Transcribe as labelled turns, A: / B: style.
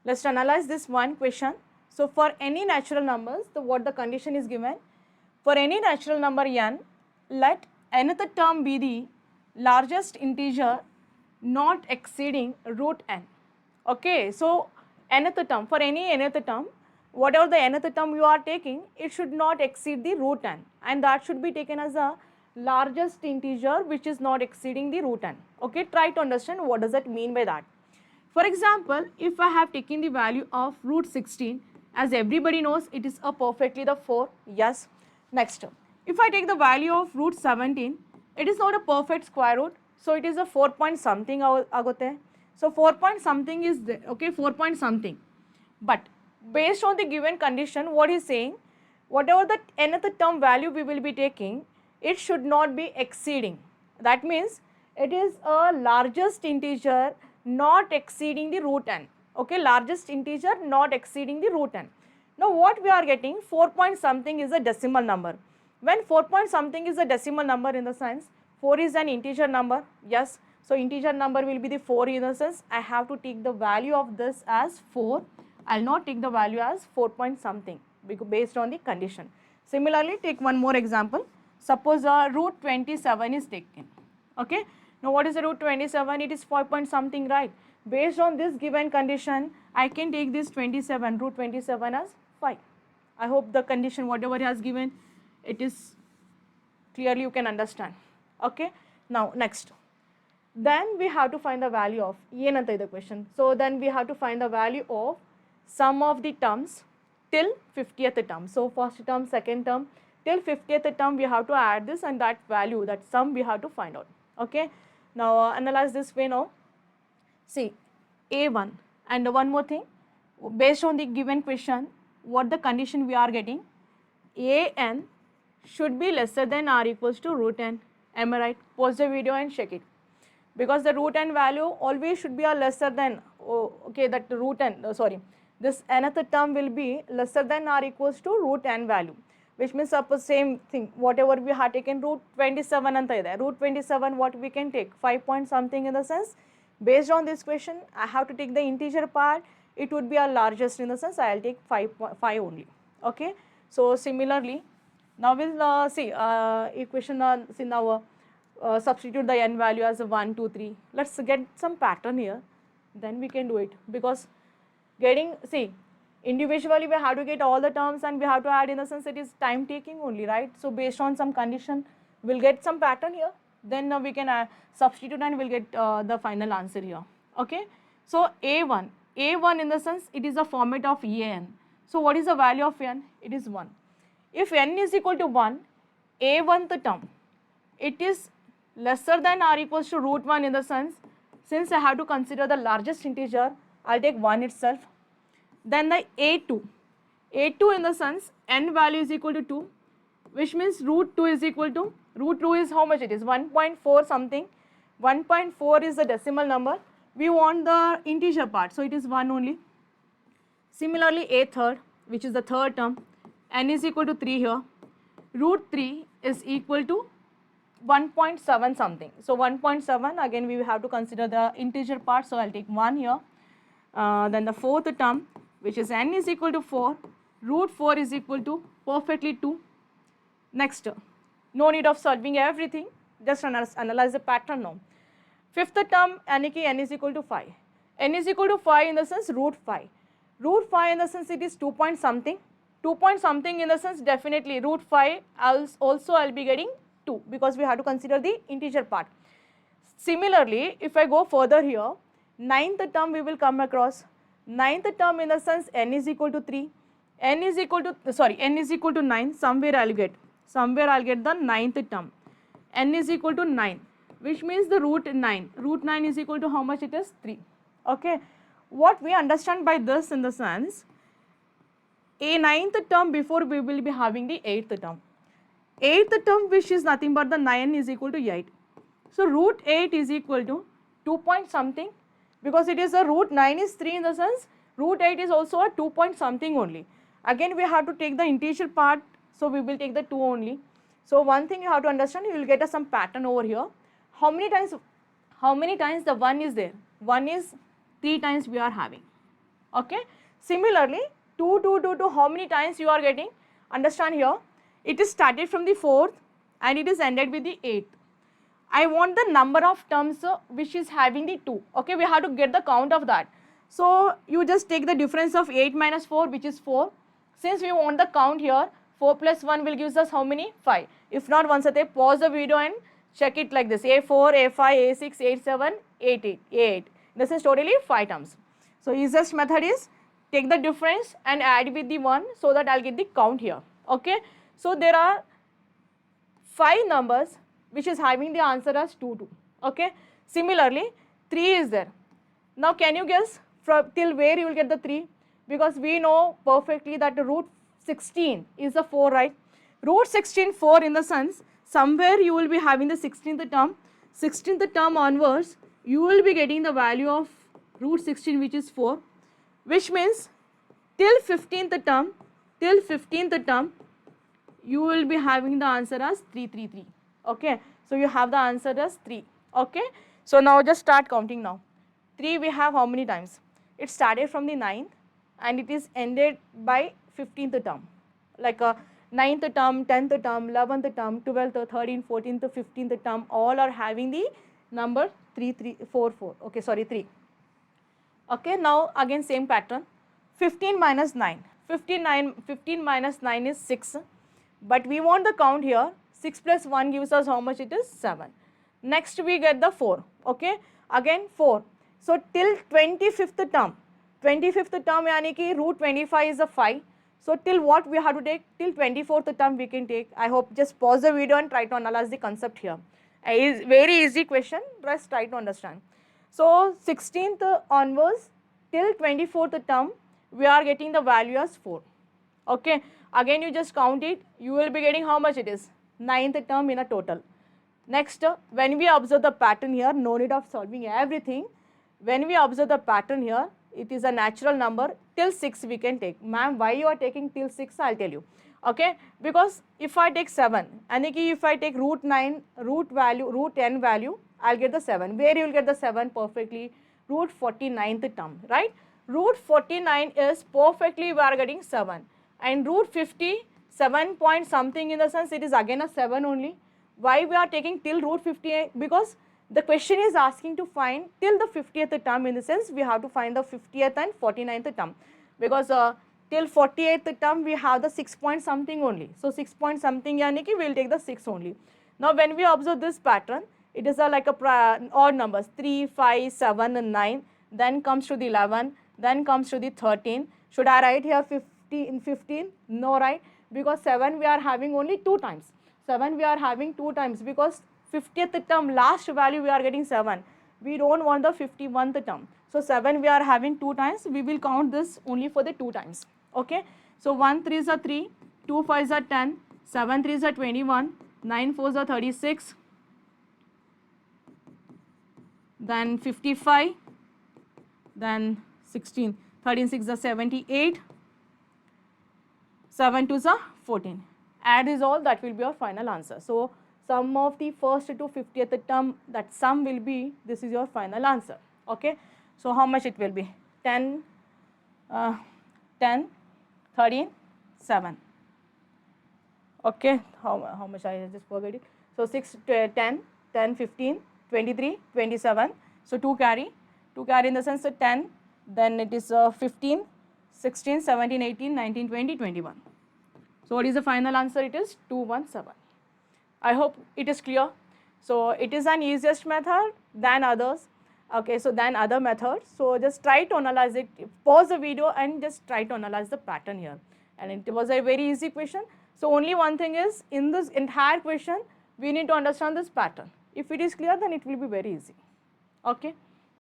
A: Let's analyze this one question. So for any natural numbers, what the condition is given, for any natural number n, let nth term be the largest integer not exceeding root n. Okay, so nth term, for any nth term, whatever the nth term you are taking, it should not exceed the root n, and that should be taken as a largest integer which is not exceeding the root n. Okay, try to understand what does that mean by that. For example, if I have taken the value of root 16, as everybody knows, it is a perfectly the 4, yes. Next, if I take the value of root 17, it is not a perfect square root, so it is a 4 point something agote. So 4 point something is there, okay, 4 point something. But based on the given condition, what is saying, whatever the nth term value we will be taking, it should not be exceeding. That means it is a largest integer not exceeding the root n. Okay, largest integer not exceeding the root n. Now what we are getting, 4 point something is a decimal number. When 4 point something is a decimal number, in the sense 4 is an integer number, yes. So integer number will be the 4, in the sense I have to take the value of this as 4. I will not take the value as 4 point something based on the condition. Similarly, take one more example. Suppose root 27 is taken. Okay. Now what is the root 27? It is 4 point something, right? Based on this given condition, I can take this 27, root 27 as 5. I hope the condition whatever he has given, it is clearly you can understand. Okay. Now next, then we have to find the value of the question. So then we have to find the value of sum of the terms till 50th term. So first term, second term, till 50th term we have to add this, and that value, that sum we have to find out. Okay. Now analyze this way now. See, A1, and one more thing, based on the given question, what the condition we are getting, an should be lesser than or equals to root n. Am I right? Pause the video and check it. Because the root n value always should be a lesser than, okay, that root n, sorry, this nth term will be lesser than or equals to root n value, which means suppose same thing, whatever we have taken root 27 anta ide, root 27 what we can take, 5 point something, in the sense based on this question I have to take the integer part, it would be a largest, in the sense I will take 5 only. Okay. So similarly, now we'll see equation, see now substitute the n value as a 1, 2, 3. Let's get some pattern here, then we can do it. Because getting, see, individually we have to get all the terms and we have to add, in the sense it is time taking only, right? So based on some condition, we'll get some pattern here, then we can substitute and we'll get the final answer here. Okay. So A1, in the sense it is a format of an. So what is the value of n? It is 1. If n is equal to 1, A1th term, it is lesser than or equals to root 1, in the sense, since I have to consider the largest integer, I'll take 1 itself. Then the A2, in the sense n value is equal to 2, which means root 2 is equal to, root 2 is how much it is, 1.4 something, 1.4 is the decimal number, we want the integer part, so it is 1 only. Similarly, A3rd, which is the third term, n is equal to 3 here, root 3 is equal to 1.7 something. So 1.7, again we have to consider the integer part, so I'll take 1 here. Then the fourth term, which is n is equal to 4, root 4 is equal to perfectly 2. Next, no need of solving everything, just analyze the pattern now. Fifth term, n is equal to 5. N is equal to 5, in the sense root 5. Root 5, in the sense it is 2 point something. 2 point something, in the sense definitely root 5 also I'll be getting 2, because we have to consider the integer part. Similarly, if I go further here, ninth term we will come across. Ninth term, in the sense n is equal to 3, n is equal to 9, somewhere I'll get the ninth term, n is equal to 9, which means the root 9 is equal to how much it is, 3. Okay. What we understand by this, in the sense, a ninth term before we will be having the 8th term. 8th term, which is nothing but the 9 is equal to 8. So root 8 is equal to 2 point something, because it is a root 9 is 3, in the sense root 8 is also a 2 point something only. Again we have to take the integer part, so we will take the 2 only. So one thing you have to understand, you will get some pattern over here. How many times the 1 is there? 1 is 3 times we are having. Okay. Similarly, 2, 2, 2, 2, how many times you are getting? Understand here, it is started from the 4th and it is ended with the 8th. I want the number of terms which is having the 2. Okay, we have to get the count of that. So you just take the difference of 8 minus 4, which is 4. Since we want the count here, 4 plus 1 will give us how many? 5. If not, once again, pause the video and check it like this. A4, A5, A6, A7, A8, A8. This is totally 5 terms. So easiest method is take the difference and add with the 1 so that I'll get the count here. Okay. So there are 5 numbers which is having the answer as 2, 2. Okay. Similarly, 3 is there. Now can you guess from till where you will get the 3? Because we know perfectly that the root 16 is the 4, right? Root 16, 4 in the sense, somewhere you will be having the 16th term. 16th term onwards, you will be getting the value of root 16, which is 4, which means till 15th term, you will be having the answer as 333. Okay, so you have the answer as 3. Okay, so now just start counting now. 3 we have how many times? It started from the 9th and it is ended by 15th term. Like a 9th term, 10th term, 11th term, 12th, 13th, 14th, 15th term, all are having the number 3, 3, 4, 4. Okay, sorry, 3. Okay, now again same pattern. 15 minus 9. 15 minus 9 is 6. But we want the count here. 6 plus 1 gives us how much it is? 7. Next we get the 4. Okay, again 4. So till 25th term. 25th term yani ki root 25 is a 5. So till what we have to take? Till 24th term we can take. I hope just pause the video and try to analyze the concept here. Is very easy question. Just try to understand. So 16th onwards till 24th term we are getting the value as 4. Okay, again you just count it, you will be getting how much it is? 9th term in a total. Next, when we observe the pattern here, no need of solving everything. When we observe the pattern here, it is a natural number. Till 6 we can take. Ma'am, why you are taking till 6? I'll tell you. Okay, because if I take 7, and if I take root 9, root value, root n value, I'll get the 7. Where you will get the 7 perfectly? Root 49th term, right? Root 49 is perfectly we are getting 7. And root 50, 7 point something in the sense it is again a 7 only. Why we are taking till root 50? Because the question is asking to find till the 50th term, in the sense we have to find the 50th and 49th term. Because till 48th term we have the 6 point something only. So 6 point something yani ki we will take the 6 only. Now when we observe this pattern, it is like a odd numbers 3, 5, 7 and 9. Then comes to the 11. Then comes to the 13. Should I write here 15? No, right? Because 7 we are having only 2 times. 7 we are having 2 times because 50th term last value we are getting 7. We don't want the 51th term. So 7 we are having 2 times. We will count this only for the 2 times. Okay. So 1 3 is a 3, 2 5 is a 10, 7 3 is a 21, 9 4 is a 36, then 55, then 16, 13 6 is a 78, 7 2 is a 14. Add is all, that will be your final answer. So sum of the first to 50th term, that sum will be, this is your final answer. Okay. So how much it will be? 10, 10, 13, 7. Okay. How much I just forget it. So 6, 10, 10, 15, 23, 27. So 2 carry in the sense of 10, then it is 15, 16, 17, 18, 19, 20, 21. So what is the final answer? It is 217. I hope it is clear. So it is an easiest method than others. Okay, so than other methods. So just try to analyze it. Pause the video and just try to analyze the pattern here. And it was a very easy question. So only one thing is, in this entire question, we need to understand this pattern. If it is clear, then it will be very easy. Okay.